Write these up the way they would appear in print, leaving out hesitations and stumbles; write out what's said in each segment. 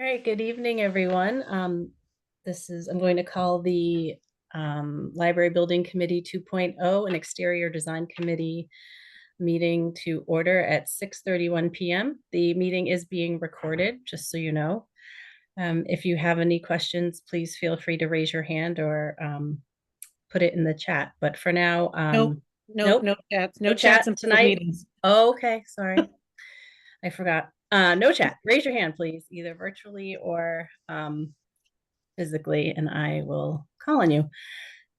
All right, good evening, everyone. I'm going to call the Library Building Committee 2.0 and Exterior Design Committee meeting to order at 6:31 p.m. The meeting is being recorded, just so you know. If you have any questions, please feel free to raise your hand or put it in the chat. But for now, Nope, nope, nope, no chats, no no chats chat in public tonight. meetings. Oh, okay, sorry. I forgot. No chat. Raise your hand, please, either virtually or physically, and I will call on you.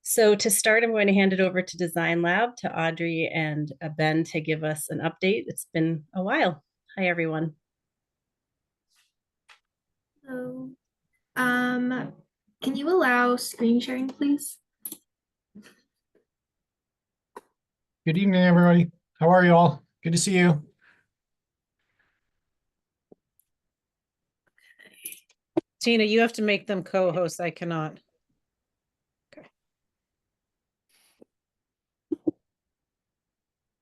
So to start, I'm going to hand it over to Design Lab, to Audrey and Ben to give us an update. It's been a while. Hi, everyone. Hello. Can you allow screen sharing, please? Good evening, everybody. How are you all? Good to see you. Tina, you have to make them co-hosts. I cannot.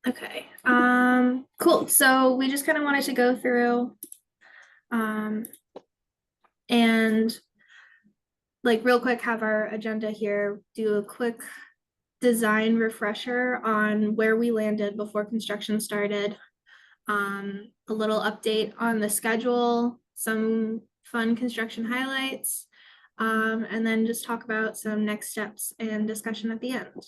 Okay. Cool. So we just kind of wanted to go through and like real quick have our agenda here, do a quick design refresher on where we landed before construction started. A little update on the schedule, some fun construction highlights, and then just talk about some next steps and discussion at the end.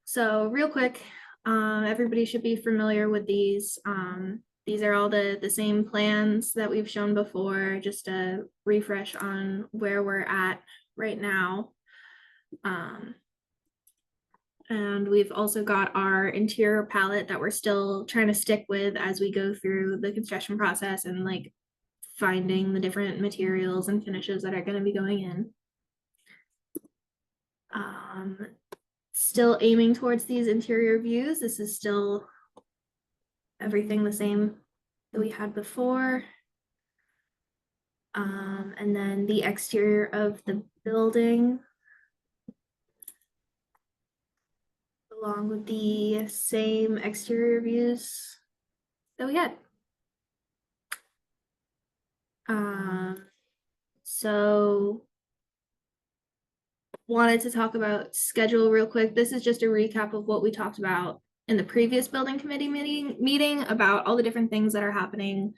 So real quick, everybody should be familiar with these. These are all the same plans that we've shown before, just a refresh on where we're at right now. And we've also got our interior palette that we're still trying to stick with as we go through the construction process and like finding the different materials and finishes that are going to be going in. Still aiming towards these interior views. This is still everything the same that we had before. And then the exterior of the building, along with the same exterior views that we had. So wanted to talk about schedule real quick. This is just a recap of what we talked about in the previous building committee meeting about all the different things that are happening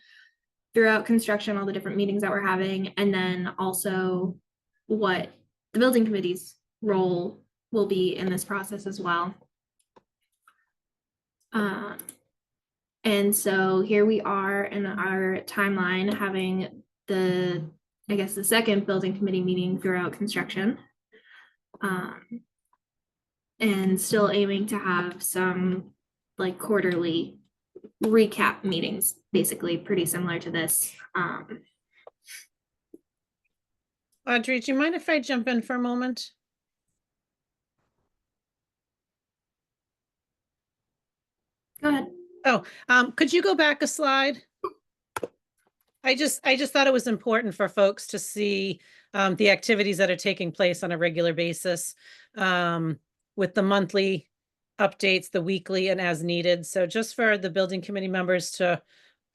throughout construction, all the different meetings that we're having, and then also what the building committee's role will be in this process as well. And so here we are in our timeline having the second building committee meeting throughout construction. And still aiming to have some like quarterly recap meetings, basically pretty similar to this. Audrey, do you mind if I jump in for a moment? Go ahead. Oh, could you go back a slide? I just thought it was important for folks to see the activities that are taking place on a regular basis, with the monthly updates, the weekly and as needed. So just for the building committee members to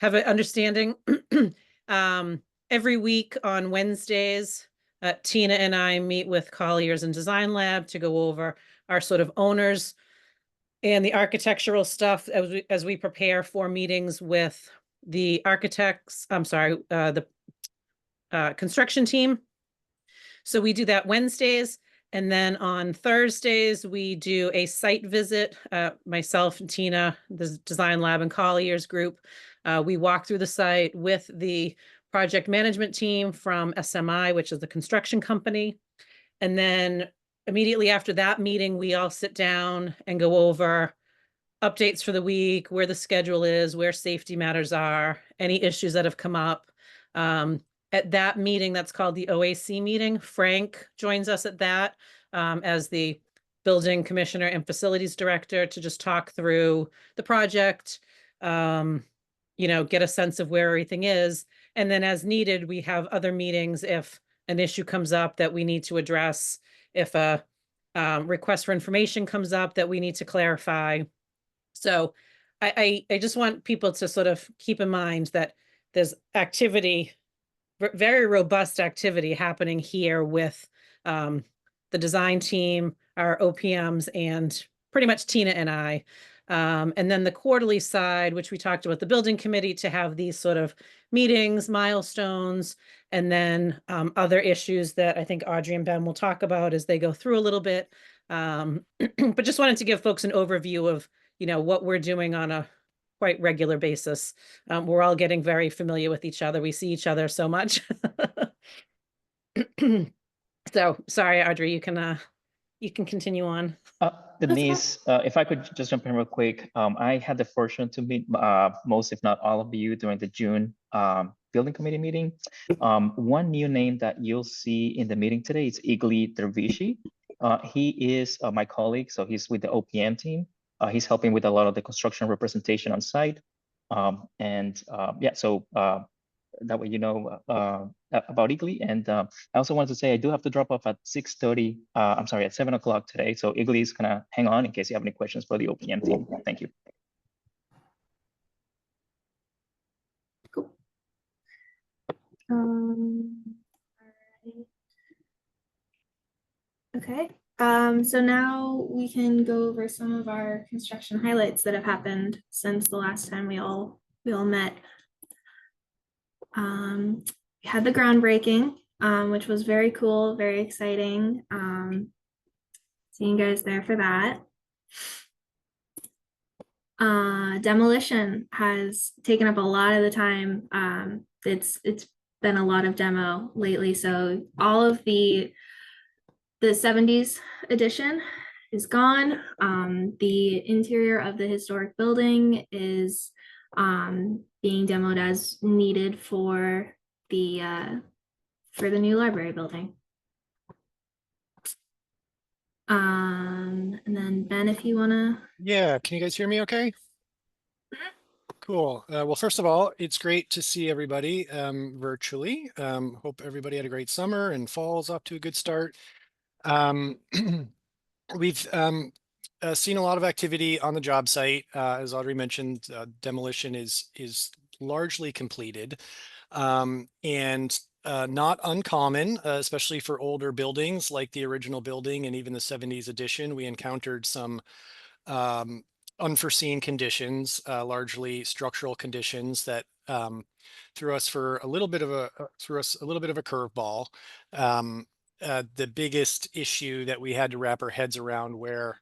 have an understanding, every week on Wednesdays, Tina and I meet with Colliers and Design Lab to go over our sort of owners and the architectural stuff as we prepare for meetings with the architects, the construction team. So we do that Wednesdays. And then on Thursdays, we do a site visit. Myself and Tina, the Design Lab and Colliers group, we walk through the site with the project management team from SMI, which is the construction company. And then immediately after that meeting, we all sit down and go over updates for the week, where the schedule is, where safety matters are, any issues that have come up. At that meeting, that's called the OAC meeting, Frank joins us at that as the building commissioner and facilities director to just talk through the project, get a sense of where everything is. And then as needed, we have other meetings if an issue comes up that we need to address, if a request for information comes up that we need to clarify. So I just want people to sort of keep in mind that there's activity, very robust activity happening here with the design team, our OPMs, and pretty much Tina and I. And then the quarterly side, which we talked about the building committee to have these sort of meetings, milestones, and then other issues that I think Audrey and Ben will talk about as they go through a little bit. But just wanted to give folks an overview of, what we're doing on a quite regular basis. We're all getting very familiar with each other. We see each other so much. So sorry, Audrey, you can continue on. Denise, if I could just jump in real quick. I had the fortune to meet most, if not all of you during the June building committee meeting. One new name that you'll see in the meeting today is Igli Dervishi. He is my colleague, so he's with the OPM team. He's helping with a lot of the construction representation on site. Yeah, so that way you know about Igli. And I also wanted to say I do have to drop off at 6:30. I'm sorry, at 7 o'clock today. So Igli is gonna hang on in case you have any questions for the OPM team. Thank you. Cool. Alright. Okay, so now we can go over some of our construction highlights that have happened since the last time we all met. We had the groundbreaking, which was very cool, very exciting. Seeing you guys there for that. Demolition has taken up a lot of the time. It's been a lot of demo lately, so all of the 70s edition is gone. The interior of the historic building is being demoed as needed for the new library building. And then Ben, if you wanna. Yeah, can you guys hear me okay? Cool. Well, first of all, it's great to see everybody virtually. Hope everybody had a great summer and fall's off to a good start. We've seen a lot of activity on the job site. As Audrey mentioned, demolition is largely completed, and not uncommon, especially for older buildings like the original building and even the 70s edition. We encountered some unforeseen conditions, largely structural conditions that threw us a little bit of a curveball. The biggest issue that we had to wrap our heads around where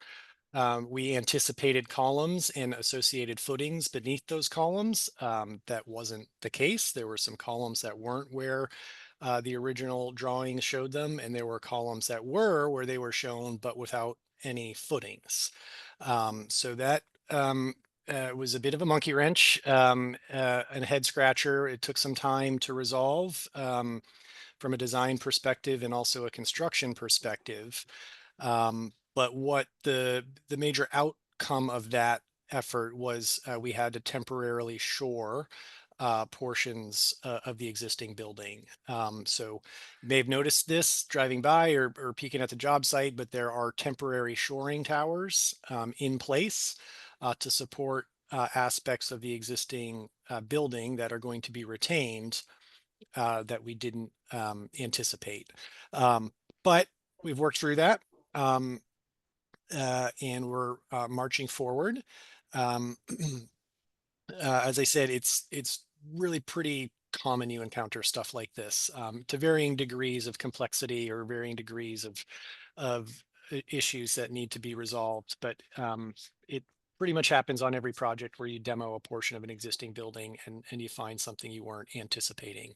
we anticipated columns and associated footings beneath those columns. That wasn't the case. There were some columns that weren't where the original drawing showed them, and there were columns that were where they were shown, but without any footings. So that was a bit of a monkey wrench and a head scratcher. It took some time to resolve from a design perspective and also a construction perspective. But what the major outcome of that effort was, we had to temporarily shore portions of the existing building. So you may have noticed this driving by or peeking at the job site, but there are temporary shoring towers in place to support aspects of the existing building that are going to be retained that we didn't anticipate. But we've worked through that. And we're marching forward. As I said, it's really pretty common you encounter stuff like this to varying degrees of complexity or varying degrees of issues that need to be resolved. But it pretty much happens on every project where you demo a portion of an existing building and you find something you weren't anticipating.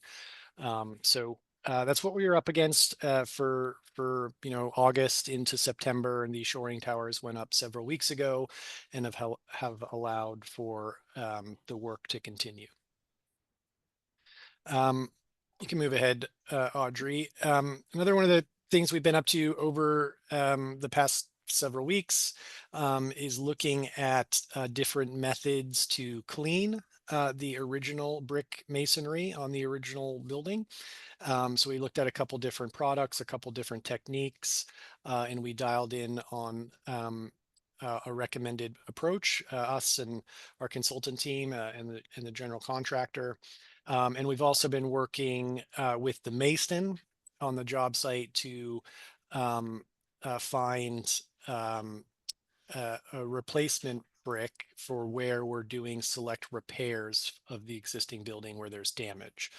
So that's what we were up against for August into September, and the shoring towers went up several weeks ago and have allowed for the work to continue. You can move ahead, Audrey. Another one of the things we've been up to over the past several weeks is looking at different methods to clean the original brick masonry on the original building. So we looked at a couple different products, a couple different techniques, and we dialed in on a recommended approach, us and our consultant team and the general contractor. And we've also been working with the mason on the job site to find a replacement brick for where we're doing select repairs of the existing building where there's damage.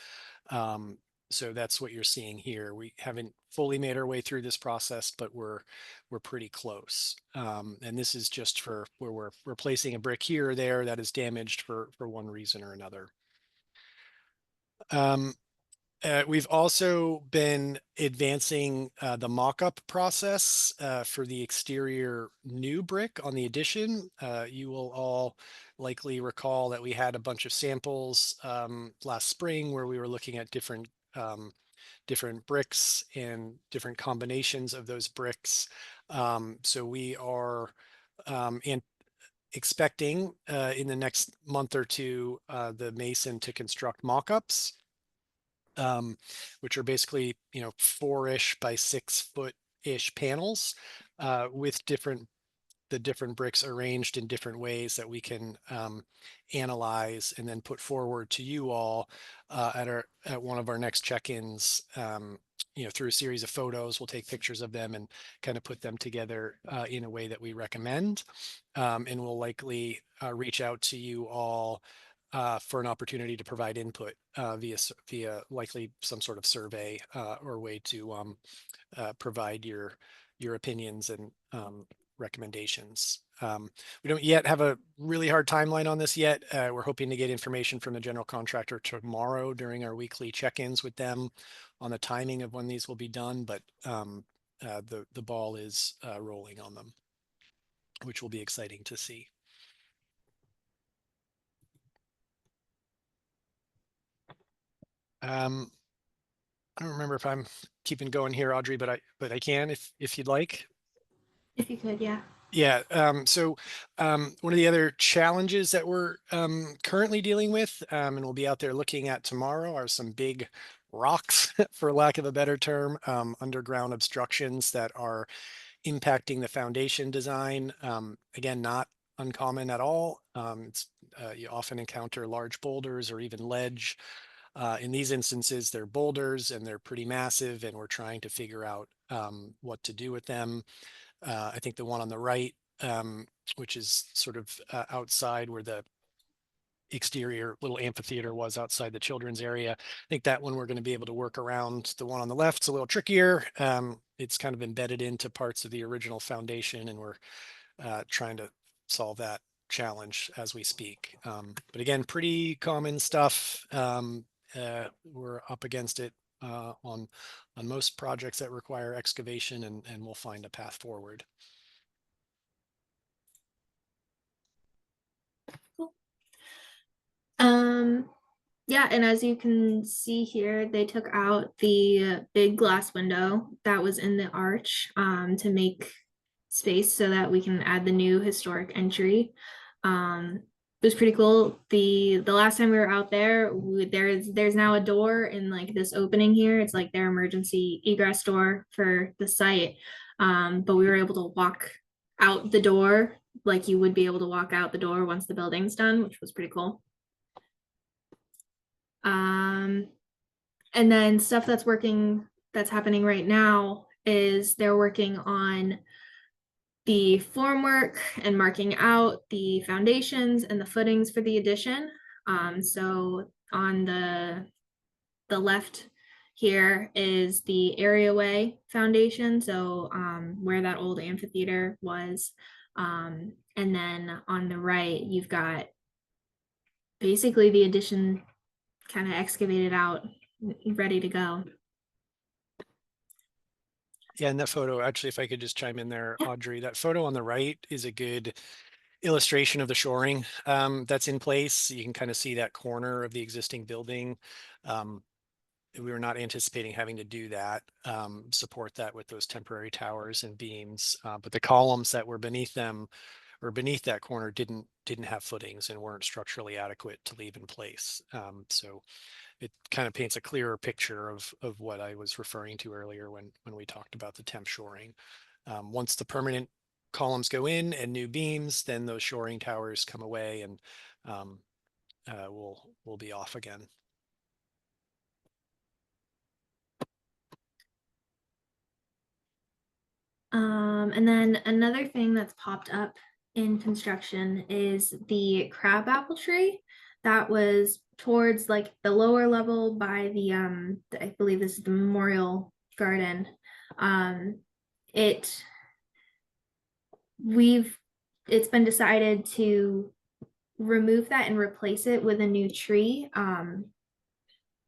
So that's what you're seeing here. We haven't fully made our way through this process, but we're pretty close. And this is just for where we're replacing a brick here or there that is damaged for one reason or another. We've also been advancing the mock-up process for the exterior new brick on the addition. You will all likely recall that we had a bunch of samples last spring where we were looking at different bricks and different combinations of those bricks. So we are expecting in the next month or two the mason to construct mock-ups. Which are basically, 4-ish by 6-foot-ish panels with the different bricks arranged in different ways that we can analyze and then put forward to you all at one of our next check-ins. Through a series of photos, we'll take pictures of them and kind of put them together in a way that we recommend. And we'll likely reach out to you all for an opportunity to provide input via likely some sort of survey or way to provide your opinions and recommendations. We don't yet have a really hard timeline on this yet. We're hoping to get information from the general contractor tomorrow during our weekly check-ins with them on the timing of when these will be done, but the ball is rolling on them, which will be exciting to see. I don't remember if I'm keeping going here, Audrey, but I can if you'd like. If you could, yeah. Yeah. So one of the other challenges that we're currently dealing with, and we'll be out there looking at tomorrow, are some big rocks, for lack of a better term, underground obstructions that are impacting the foundation design. Again, not uncommon at all. You often encounter large boulders or even ledge. In these instances, they're boulders and they're pretty massive, and we're trying to figure out what to do with them. I think the one on the right, which is sort of outside where the exterior little amphitheater was outside the children's area. I think that one we're going to be able to work around. The one on the left's a little trickier. It's kind of embedded into parts of the original foundation, and we're trying to solve that challenge as we speak. But again, pretty common stuff. We're up against it on most projects that require excavation, and we'll find a path forward. Cool. Yeah, and as you can see here, they took out the big glass window that was in the arch to make space so that we can add the new historic entry. It was pretty cool. The last time we were out there, there's now a door in like this opening here. It's like their emergency egress door for the site. But we were able to walk out the door like you would be able to walk out the door once the building's done, which was pretty cool. And then stuff that's happening right now is they're working on the formwork and marking out the foundations and the footings for the addition. So on the left here is the areaway foundation, so where that old amphitheater was. And then on the right, you've got basically the addition kind of excavated out, ready to go. Yeah, and that photo, actually, if I could just chime in there, Audrey, that photo on the right is a good illustration of the shoring that's in place. You can kind of see that corner of the existing building. We were not anticipating having to do that, support that with those temporary towers and beams, but the columns that were beneath them or beneath that corner didn't have footings and weren't structurally adequate to leave in place. So it kind of paints a clearer picture of what I was referring to earlier when we talked about the temp shoring. Once the permanent columns go in and new beams, then those shoring towers come away and we'll be off again. And then another thing that's popped up in construction is the crabapple tree that was towards like the lower level by the I believe this is the Memorial Garden. It's been decided to remove that and replace it with a new tree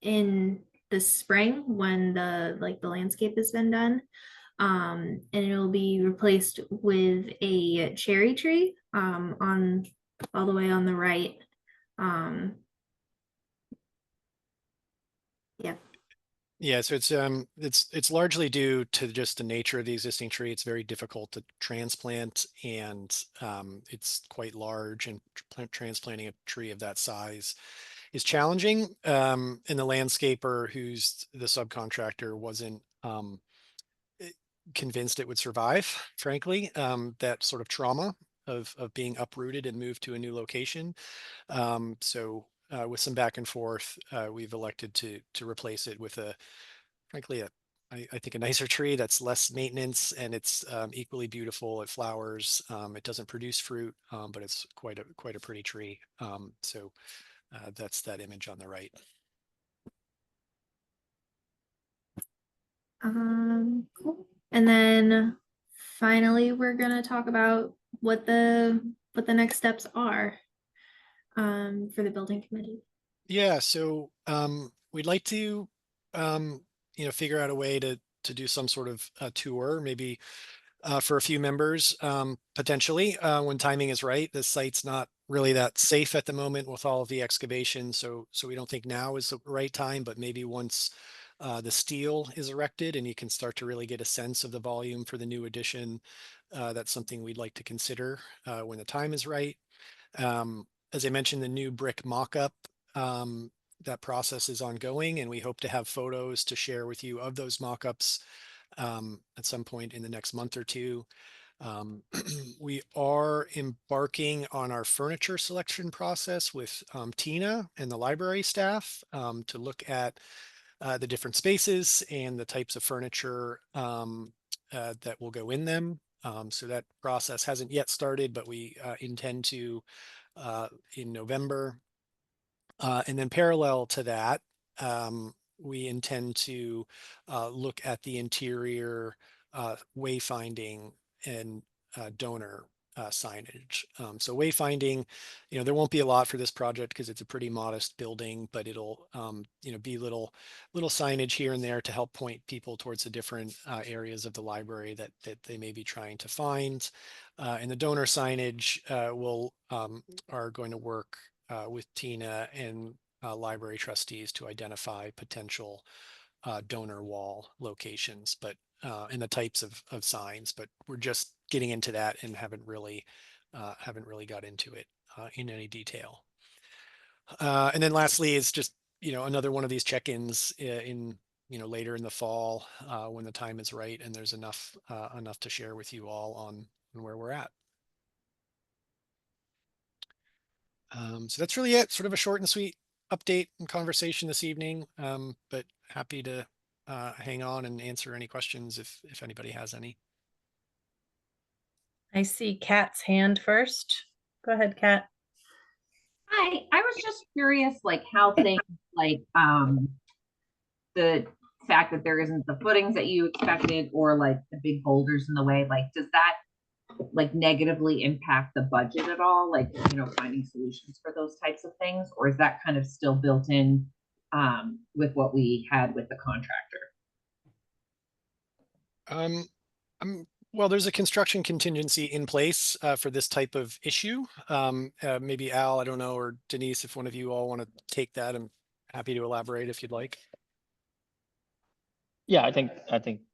in the spring when the landscape has been done. And it'll be replaced with a cherry tree on all the way on the right. Yeah. Yeah, so it's largely due to just the nature of the existing tree. It's very difficult to transplant, and it's quite large, and transplanting a tree of that size is challenging. And the landscaper, who's the subcontractor, wasn't convinced it would survive, frankly, that sort of trauma of being uprooted and moved to a new location. So with some back and forth, we've elected to replace it with frankly, I think a nicer tree that's less maintenance, and it's equally beautiful. It flowers. It doesn't produce fruit, but it's quite a pretty tree. So that's that image on the right. Cool. And then finally, we're gonna talk about what the next steps are for the building committee. Yeah, so we'd like to figure out a way to do some sort of tour, maybe for a few members, potentially when timing is right. The site's not really that safe at the moment with all of the excavation, so we don't think now is the right time, but maybe once the steel is erected and you can start to really get a sense of the volume for the new addition, that's something we'd like to consider when the time is right. As I mentioned, the new brick mock-up, that process is ongoing, and we hope to have photos to share with you of those mock-ups at some point in the next month or two. We are embarking on our furniture selection process with Tina and the library staff to look at the different spaces and the types of furniture that will go in them. So that process hasn't yet started, but we intend to in November. And then parallel to that, we intend to look at the interior wayfinding and donor signage. So wayfinding, there won't be a lot for this project because it's a pretty modest building, but it'll, be little signage here and there to help point people towards the different areas of the library that they may be trying to find. And the donor signage are going to work with Tina and library trustees to identify potential donor wall locations, but and the types of signs. But we're just getting into that and haven't really got into it in any detail. And then lastly is just another one of these check-ins in later in the fall when the time is right and there's enough to share with you all on where we're at. So that's really it. Sort of a short and sweet update and conversation this evening, but happy to hang on and answer any questions if anybody has any. I see Kat's hand first. Go ahead, Kat. Hi, I was just curious, like how things like the fact that there isn't the footings that you expected or like the big boulders in the way, like does that like negatively impact the budget at all? Like, finding solutions for those types of things, or is that kind of still built in with what we had with the contractor? Well, there's a construction contingency in place for this type of issue. Maybe Al, I don't know, or Denise, if one of you all want to take that, I'm happy to elaborate if you'd like. Yeah, I think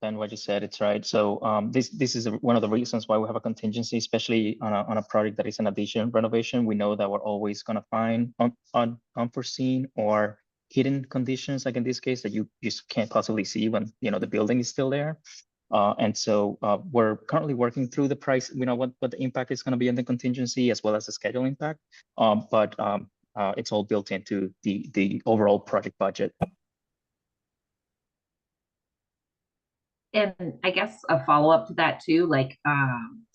Ben, what you said, it's right. So this is one of the reasons why we have a contingency, especially on a project that is an addition renovation. We know that we're always going to find unforeseen or hidden conditions, like in this case, that you just can't possibly see when the building is still there. And so we're currently working through the price, what the impact is going to be on the contingency as well as the schedule impact. But it's all built into the overall project budget. And I guess a follow-up to that too, like,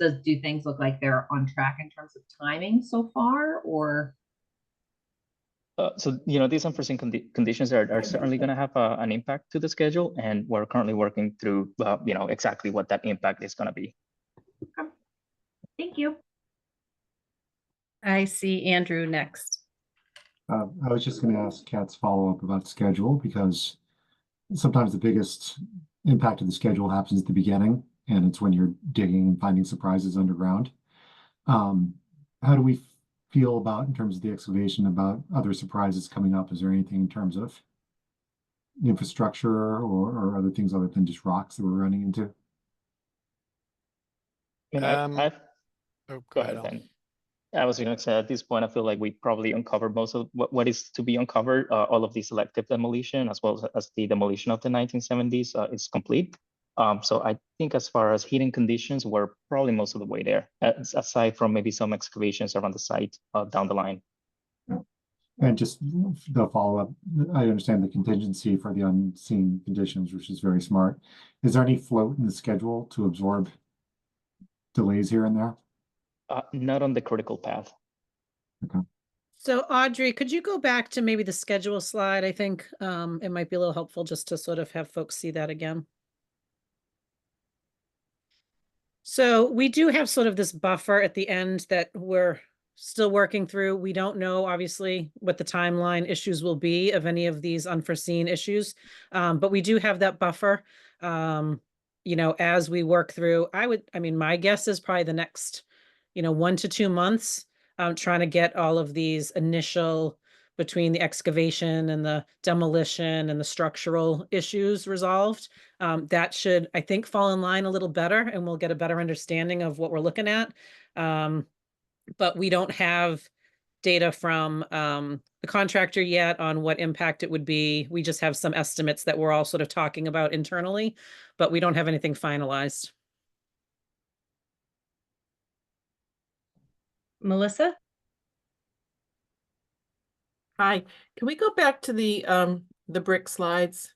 do things look like they're on track in terms of timing so far, or? So, these unforeseen conditions are certainly going to have an impact to the schedule, and we're currently working through, exactly what that impact is going to be. Okay. Thank you. I see Andrew next. I was just going to ask Kat's follow-up about schedule, because sometimes the biggest impact of the schedule happens at the beginning, and it's when you're digging and finding surprises underground. How do we feel about, in terms of the excavation, about other surprises coming up? Is there anything in terms of infrastructure or other things other than just rocks that we're running into? Go ahead, Al. Ben. I was going to say, at this point, I feel like we probably uncovered most of what is to be uncovered. All of the selective demolition, as well as the demolition of the 1970s, is complete. So I think as far as heating conditions, we're probably most of the way there, aside from maybe some excavations around the site down the line. And just the follow-up, I understand the contingency for the unseen conditions, which is very smart. Is there any float in the schedule to absorb delays here and there? Not on the critical path. Okay. So Audrey, could you go back to maybe the schedule slide? I think it might be a little helpful just to sort of have folks see that again. So we do have sort of this buffer at the end that we're still working through. We don't know, obviously, what the timeline issues will be of any of these unforeseen issues, but we do have that buffer, as we work through. My guess is probably the next 1 to 2 months, trying to get all of these initial, between the excavation and the demolition and the structural issues resolved. That should, I think, fall in line a little better, and we'll get a better understanding of what we're looking at. But we don't have data from the contractor yet on what impact it would be. We just have some estimates that we're all sort of talking about internally, but we don't have anything finalized. Melissa? Hi, can we go back to the brick slides?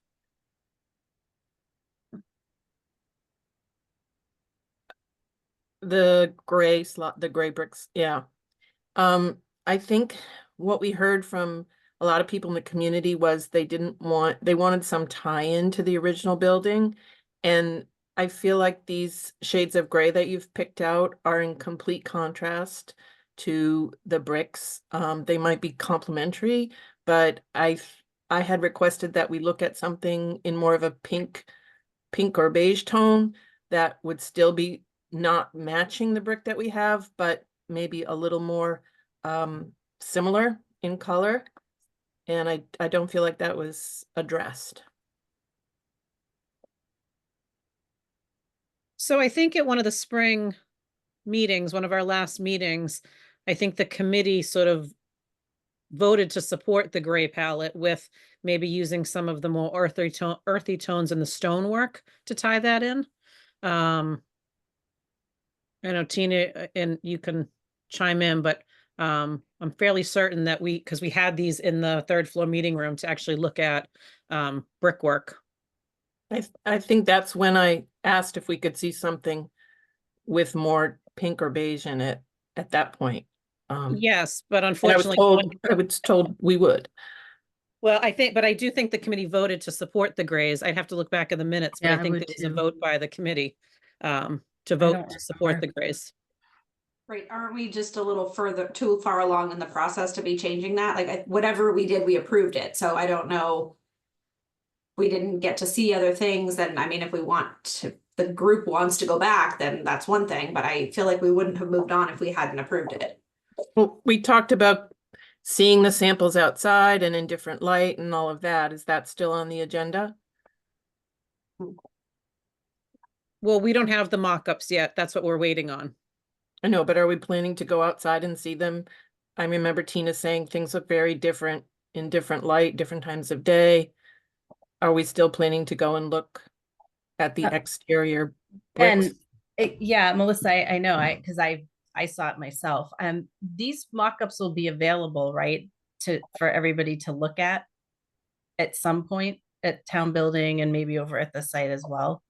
The gray bricks, yeah. I think what we heard from a lot of people in the community was they wanted some tie-in to the original building. And I feel like these shades of gray that you've picked out are in complete contrast to the bricks. They might be complementary, but I had requested that we look at something in more of a pink or beige tone that would still be not matching the brick that we have, but maybe a little more similar in color. And I don't feel like that was addressed. So I think at one of the spring meetings, one of our last meetings, I think the committee sort of voted to support the gray palette with maybe using some of the more earthy tones in the stonework to tie that in. I know Tina, and you can chime in, but I'm fairly certain that because we had these in the third floor meeting room to actually look at brickwork. I think that's when I asked if we could see something with more pink or beige in it at that point. Yes, but I unfortunately, was told we would. well, I do think the committee voted to support the grays. I'd have to look back at the minutes, but Yeah, I I think would there was a too. vote by the committee to vote don't to support remember. the grays. Right, aren't we just a little too far along in the process to be changing that? Like, whatever we did, we approved it, so I don't know. We didn't get to see other things, then, I mean, if the group wants to go back, then that's one thing, but I feel like we wouldn't have moved on if we hadn't approved it. Well, we talked about seeing the samples outside and in different light and all of that. Is that still on the agenda? Well, we don't have the mock-ups yet. That's what we're waiting on. I know, but are we planning to go outside and see them? I remember Tina saying things look very different in different light, different times of day. Are we still planning to go and look at the Uh, exterior bricks? And yeah, Melissa, I know, because I saw it myself. These mock-ups will be available, right, for everybody to look at some point at town building and maybe over at the site as well.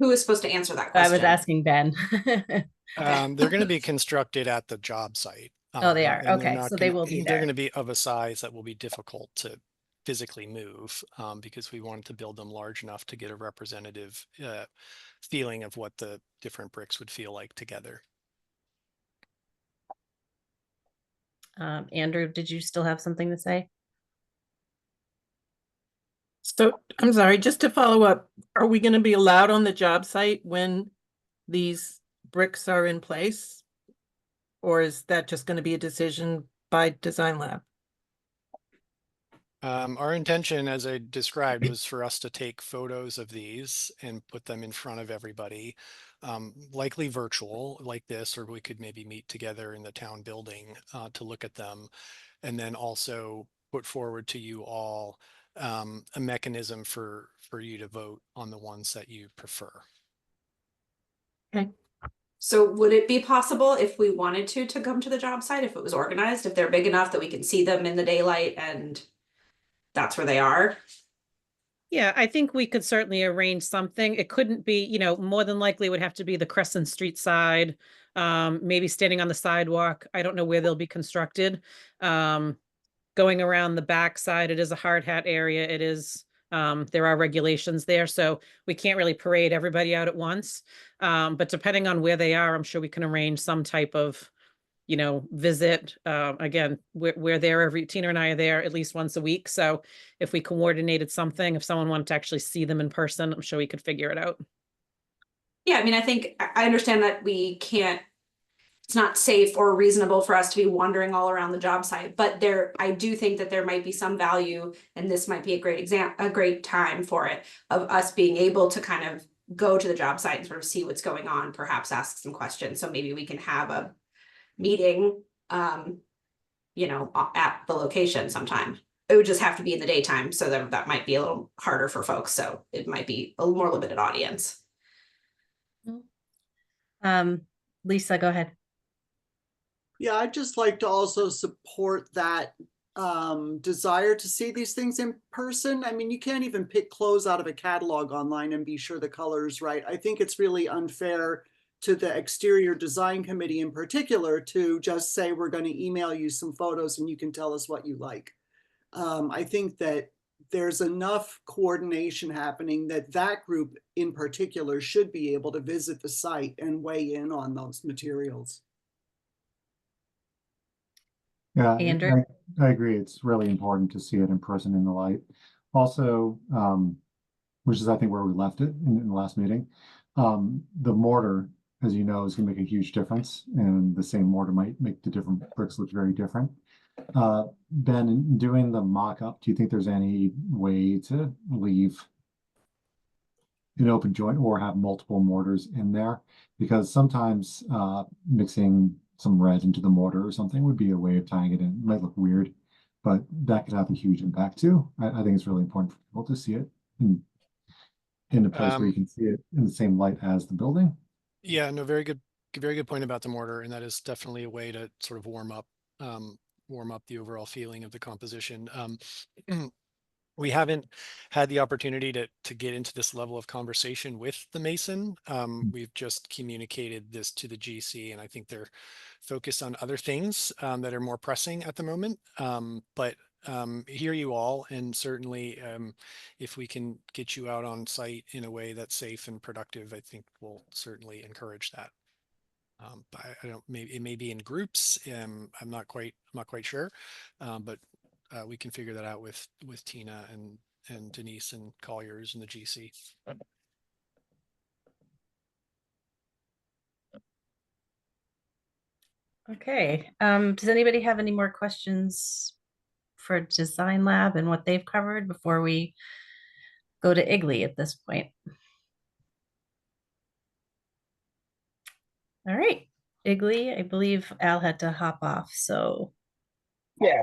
Who is supposed to answer that I question? was asking Ben. They're going to be constructed at the job site. Oh, they are. And they're Okay, not so they gonna- will be They're going there. to be of a size that will be difficult to physically move, because we wanted to build them large enough to get a representative feeling of what the different bricks would feel like together. Andrew, did you still have something to say? So I'm sorry, just to follow up, are we going to be allowed on the job site when these bricks are in place? Or is that just going to be a decision by Design Lab? Our intention, as I described, was for us to take photos of these and put them in front of everybody, likely virtual like this, or we could maybe meet together in the town building to look at them, and then also put forward to you all a mechanism for you to vote on the ones that you prefer. So would it be possible if we wanted to come to the job site, if it was organized, if they're big enough that we can see them in the daylight and that's where they are? Yeah, I think we could certainly arrange something. It couldn't be, more than likely it would have to be the Crescent Street side, maybe standing on the sidewalk. I don't know where they'll be constructed. Going around the back side, it is a hard hat area. It is, there are regulations there, so we can't really parade everybody out at once. But depending on where they are, I'm sure we can arrange some type of, visit. Again, we're there Tina and I are there at least once a week. So if we coordinated something, if someone wanted to actually see them in person, I'm sure we could figure it out. Yeah, I mean, I think I understand that it's not safe or reasonable for us to be wandering all around the job site, but I do think that there might be some value, and this might be a great time for it, of us being able to kind of go to the job site and sort of see what's going on, perhaps ask some questions. So maybe we can have a meeting, at the location sometime. It would just have to be in the daytime, so that might be a little harder for folks. So it might be a more limited audience. Lisa, go ahead. Yeah, I'd just like to also support that desire to see these things in person. I mean, you can't even pick clothes out of a catalog online and be sure the color is right. I think it's really unfair to the exterior design committee in particular to just say, we're going to email you some photos and you can tell us what you like. I think that there's enough coordination happening that group in particular should be able to visit the site and weigh in on those materials. Yeah, Andrew? I agree. It's really important to see it in person in the light. Also, which is I think where we left it in the last meeting, the mortar, as you know, is going to make a huge difference, and the same mortar might make the different bricks look very different. Ben, in doing the mock-up, do you think there's any way to leave an open joint or have multiple mortars in there? Because sometimes mixing some red into the mortar or something would be a way of tying it in. It might look weird, but that could have a huge impact too. I think it's really important for people to see it in a place where you can see it in the same light as the building. Yeah, no, very good point about the mortar, and that is definitely a way to sort of warm up the overall feeling of the composition. We haven't had the opportunity to get into this level of conversation with the mason. We've just communicated this to the GC, and I think they're focused on other things that are more pressing at the moment. But hear you all, and certainly if we can get you out on site in a way that's safe and productive, I think we'll certainly encourage that. But I don't, maybe it may be in groups. I'm not quite sure, but we can figure that out with Tina and Denise and Colliers and the GC. Okay. Does anybody have any more questions for Design Lab and what they've covered before we go to Igley at this point? All right, Igley, I believe Al had to hop off, so Yeah,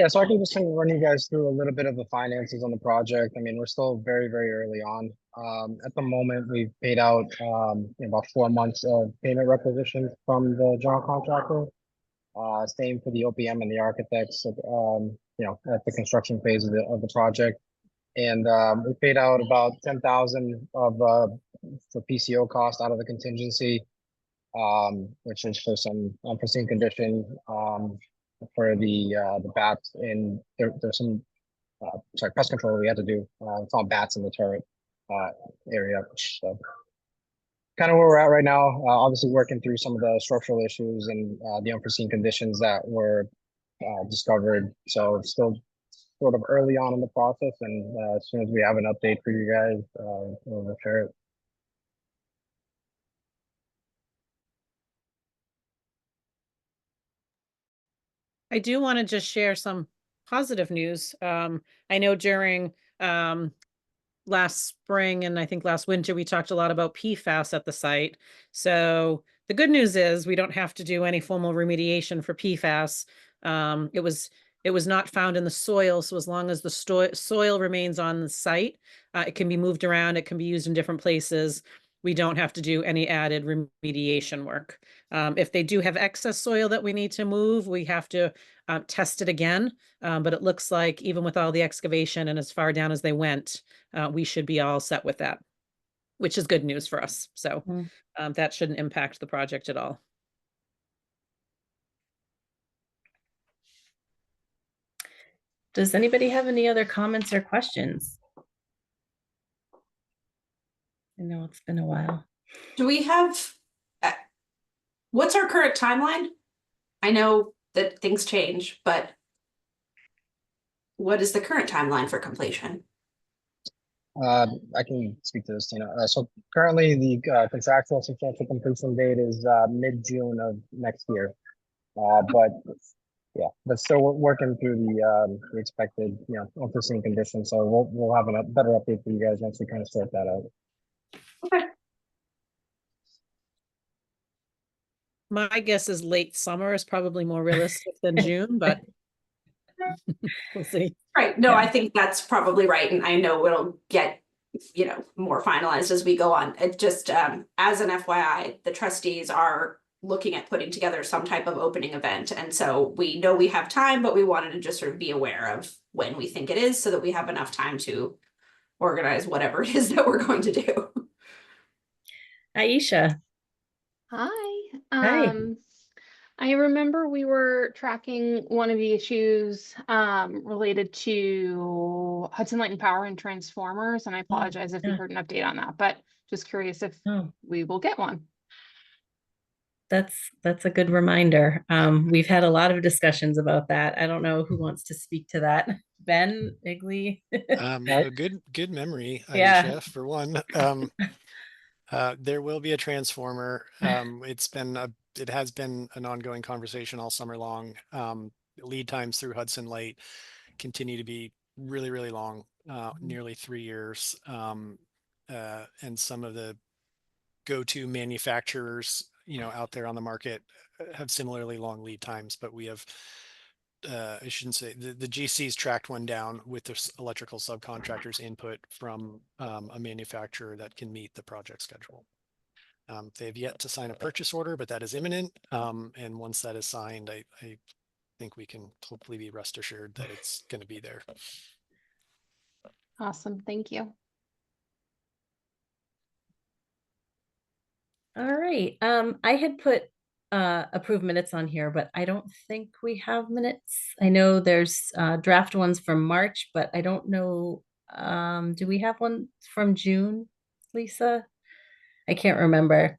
so I can just kind of run you guys through a little bit of the finances on the project. I mean, we're still very, very early on. At the moment, we've paid out about 4 months of payment requisitions from the general contractor. Same for the OPM and the architects, at the construction phase of the project. And we paid out about 10,000 of for PCO cost out of the contingency, which is for some unforeseen condition for the bats. And there's some pest control we had to do. Found bats in the turret area. So kind of where we're at right now. Obviously working through some of the structural issues and the unforeseen conditions that were discovered. So it's still sort of early on in the process, and as soon as we have an update for you guys, we'll share it. I do want to just share some positive news. I know during last spring and I think last winter, we talked a lot about PFAS at the site. So the good news is we don't have to do any formal remediation for PFAS. It was not found in the soil. So as long as the soil remains on the site, it can be moved around. It can be used in different places. We don't have to do any added remediation work. If they do have excess soil that we need to move, we have to test it again. But it looks like even with all the excavation and as far down as they went, we should be all set with that, which is good news for us. So that shouldn't impact the project at all. Does anybody have any other comments or questions? I know it's been a while. Do we have, what's our current timeline? I know that things change, but what is the current timeline for completion? I can speak to this, Tina. So currently the contractual substantial completion date is mid-June of next year. But yeah, but still working through the expected, unforeseen conditions. So we'll have a better update for you guys once we kind of sort that out. Okay. My guess is late summer is probably more realistic than June, but we'll see. Right. No, I think that's probably right. And I know it'll get, more finalized as we go on. It just, as an FYI, the trustees are looking at putting together some type of opening event. And so we know we have time, but we wanted to just sort of be aware of when we think it is so that we have enough time to organize whatever it is that we're going to do. Aisha. Hi. Hi. I remember we were tracking one of the issues related to Hudson Light and Power and transformers, and I apologize if you heard an update on that, but just curious if we will get one. That's a good reminder. We've had a lot of discussions about that. I don't know who wants to speak to that. Ben, Igley. A good memory, Aisha, Yeah. for one. There will be a transformer. It has been an ongoing conversation all summer long. Lead times through Hudson Light continue to be really, really long, nearly 3 years. And some of the go-to manufacturers, out there on the market have similarly long lead times, but we have, I shouldn't say, the GC's tracked one down with the electrical subcontractors input from a manufacturer that can meet the project schedule. They've yet to sign a purchase order, but that is imminent. And once that is signed, I think we can hopefully be rest assured that it's going to be there. Awesome. Thank you. All right. I had put approved minutes on here, but I don't think we have minutes. I know there's draft ones from March, but I don't know. Do we have one from June, Lisa? I can't remember.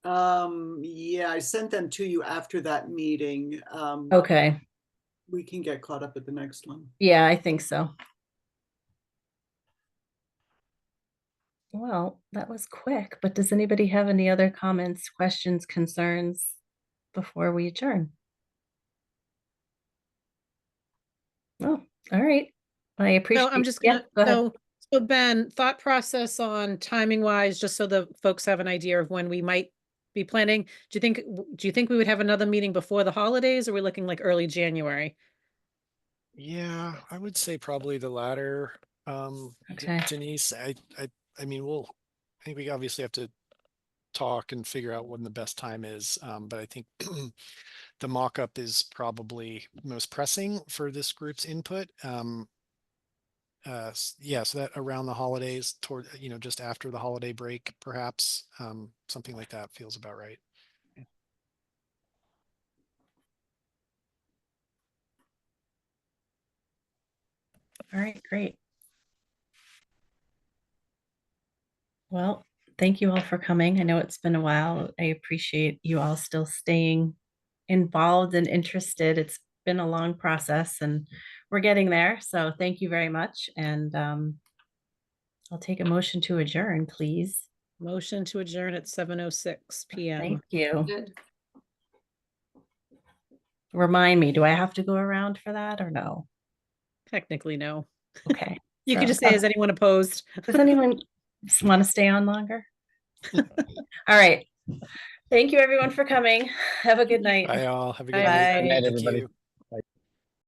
Yeah, I sent them to you after that meeting. Okay. We can get caught up at the next one. Yeah, I think so. Well, that was quick, but does anybody have any other comments, questions, concerns before we adjourn? Oh, all right. I appreciate. No, I'm just Yeah, gonna, go ahead. so Ben, thought process on timing wise, just so the folks have an idea of when we might be planning? Do you think we would have another meeting before the holidays, or are we looking like early January? Yeah, I would say probably the latter. Okay. Denise, I mean, I think we obviously have to talk and figure out when the best time is. But I think the mock-up is probably most pressing for this group's input. Yeah, so that around the holidays, toward, just after the holiday break, perhaps, something like that feels about right. All right, great. Well, thank you all for coming. I know it's been a while. I appreciate you all still staying involved and interested. It's been a long process and we're getting there. So thank you very much. And I'll take a motion to adjourn, please. Motion to adjourn at 7:06 PM. Thank you. Good. Remind me, do I have to go around for that or no? Technically, no. Okay. You could So, just say, is anyone opposed? does anyone want to stay on longer? All right. Thank you everyone for coming. Have a good night. Bye all. Have a good Bye. night. Good night, Thank everybody. you.